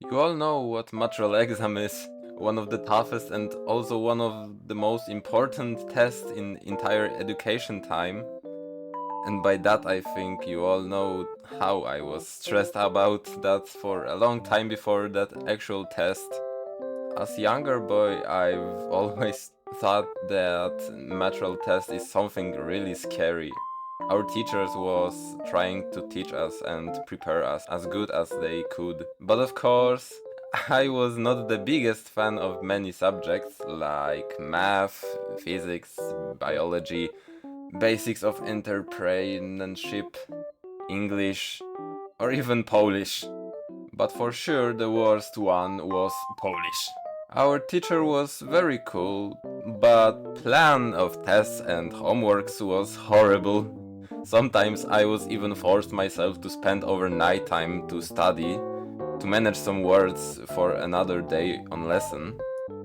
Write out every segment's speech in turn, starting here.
You all know what Matural Exam is, one of the toughest and also one of the most important tests in entire education time. And by that I think you all know how I was stressed about that for a long time before that actual test. As younger boy, I've always thought that natural test is something really scary. Our teachers was trying to teach us and prepare us as good as they could. But of course, I was not the biggest fan of many subjects like math, physics, biology, basics of entrepreneurship, English, or even Polish. But for sure the worst one was Polish. Our teacher was very cool, but plan of tests and homeworks was horrible. Sometimes I was even forced myself to spend overnight time to study, to manage some words for another day on lesson.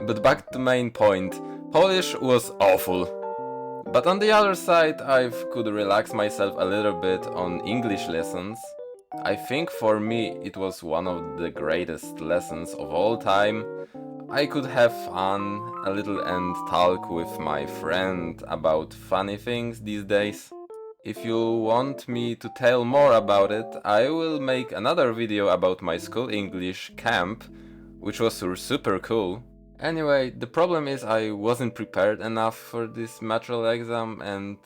But back to main point, Polish was awful. But on the other side, I could relax myself a little bit on English lessons. I think for me it was one of the greatest lessons of all time. I could have fun a little and talk with my friend about funny things these days. If you want me to tell more about it, I will make another video about my school English camp, which was super cool. Anyway, the problem is I wasn't prepared enough for this Matural exam, and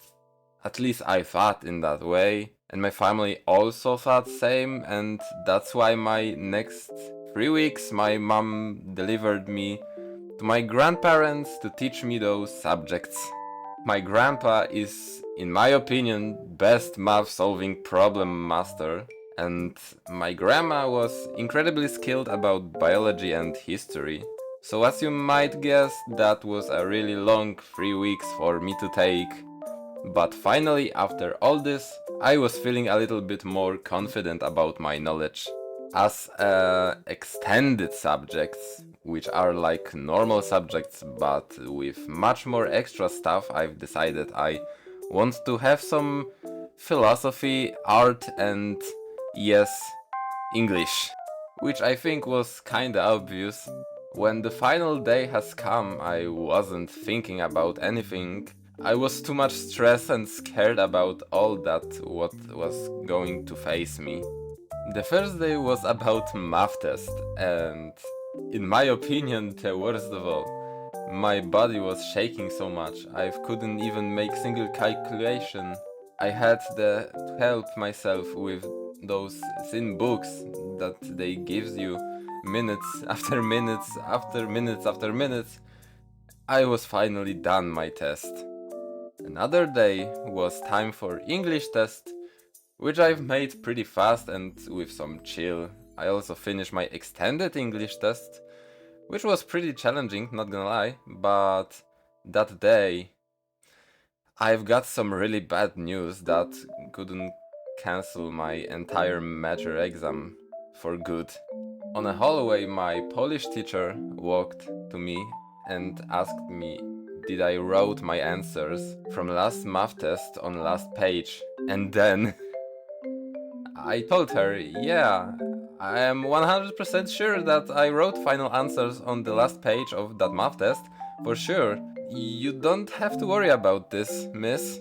at least I thought in that way. And my family also thought same, and that's why my next 3 weeks my mom delivered me to my grandparents to teach me those subjects. My grandpa is, in my opinion, best math solving problem master, and my grandma was incredibly skilled about biology and history. So as you might guess, that was a really long 3 weeks for me to take. But finally, after all this, I was feeling a little bit more confident about my knowledge. As extended subjects, which are like normal subjects but with much more extra stuff, I've decided I want to have some philosophy, art and, yes, English. Which I think was kinda obvious. When the final day has come, I wasn't thinking about anything. I was too much stressed and scared about all that what was going to face me. The first day was about math test, and in my opinion the worst of all. My body was shaking so much, I couldn't even make single calculation. I had to help myself with those thin books that they gives you minutes after minutes after minutes after minutes. I was finally done my test. Another day was time for English test, which I've made pretty fast and with some chill. I also finished my extended English test, which was pretty challenging, not gonna lie, but that day I've got some really bad news that couldn't cancel my entire major exam for good. On a hallway, my Polish teacher walked to me and asked me did I wrote my answers from last math test on last page, and then I told her, yeah, I am 100% sure that I wrote final answers on the last page of that math test, for sure. You don't have to worry about this, miss.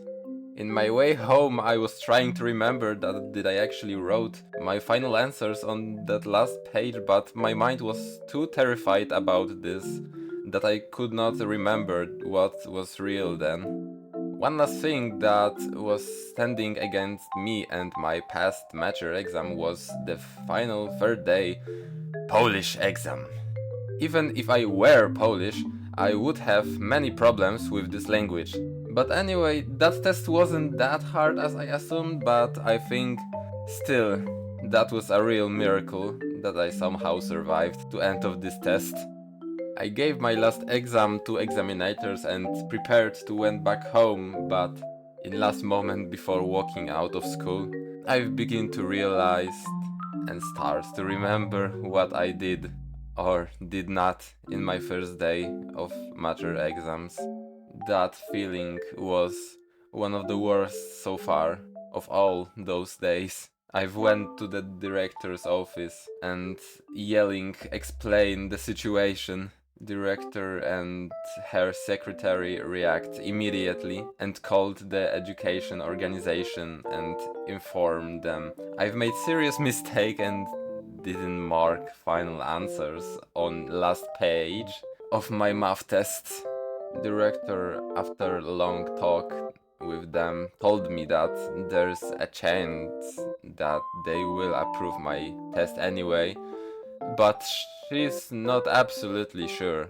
In my way home, I was trying to remember that did I actually wrote my final answers on that last page, but my mind was too terrified about this that I could not remember what was real then. One last thing that was standing against me and my past major exam was the final third day Polish exam. Even if I were Polish, I would have many problems with this language. But anyway, that test wasn't that hard as I assumed, but I think still that was a real miracle that I somehow survived to end of this test. I gave my last exam to examinators and prepared to went back home, but in last moment before walking out of school, I've begun to realize and start to remember what I did or did not in my first day of major exams. That feeling was one of the worst so far of all those days. I've went to the director's office and yelling explain the situation. Director and her secretary react immediately and called the education organization and informed them I've made serious mistake and didn't mark final answers on last page of my math test. Director, after long talk with them, told me that there's a chance that they will approve my test anyway, but she's not absolutely sure.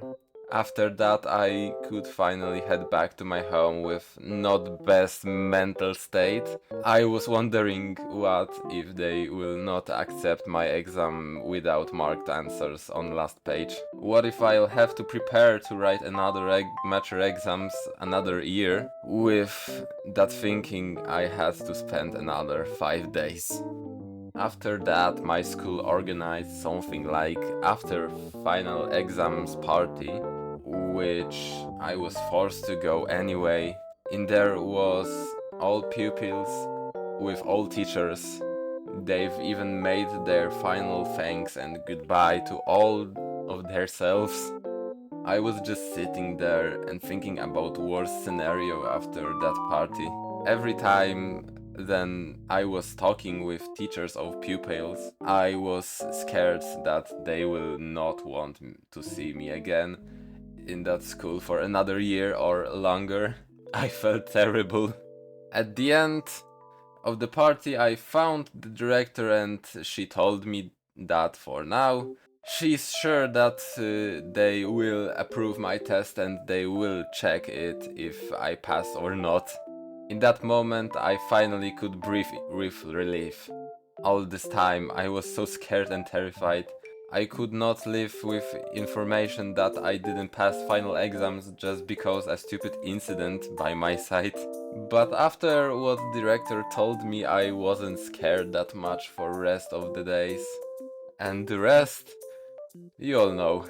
After that, I could finally head back to my home with not best mental state. I was wondering what if they will not accept my exam without marked answers on last page. What if I'll have to prepare to write another mature exams another year? With that thinking, I had to spend another 5 days. After that, my school organized something like after final exams party, which I was forced to go anyway. In there was all pupils with all teachers. They've even made their final thanks and goodbye to all of themselves. I was just sitting there and thinking about worst scenario after that party. Every time then I was talking with teachers of pupils, I was scared that they will not want to see me again in that school for another year or longer. I felt terrible. At the end of the party, I found the director and she told me that for now, she's sure that they will approve my test and they will check it if I pass or not. In that moment, I finally could breathe with relief. All this time, I was so scared and terrified. I could not live with information that I didn't pass final exams just because a stupid incident by my side. But after what director told me, I wasn't scared that much for rest of the days. And the rest, you all know.